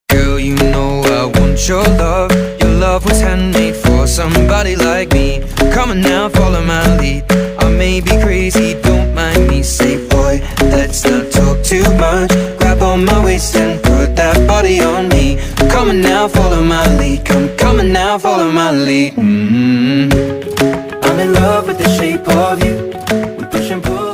Girl, you know I want your love. Your love was handmade for somebody like me. Come on now, follow my lead. I may be crazy, don't mind me. Say, boy, let's not talk too much. Grab on my waist and put that body on me. Come on now, follow my lead. Come on now, follow my lead. I'm in love with the shape of you. We push and pull.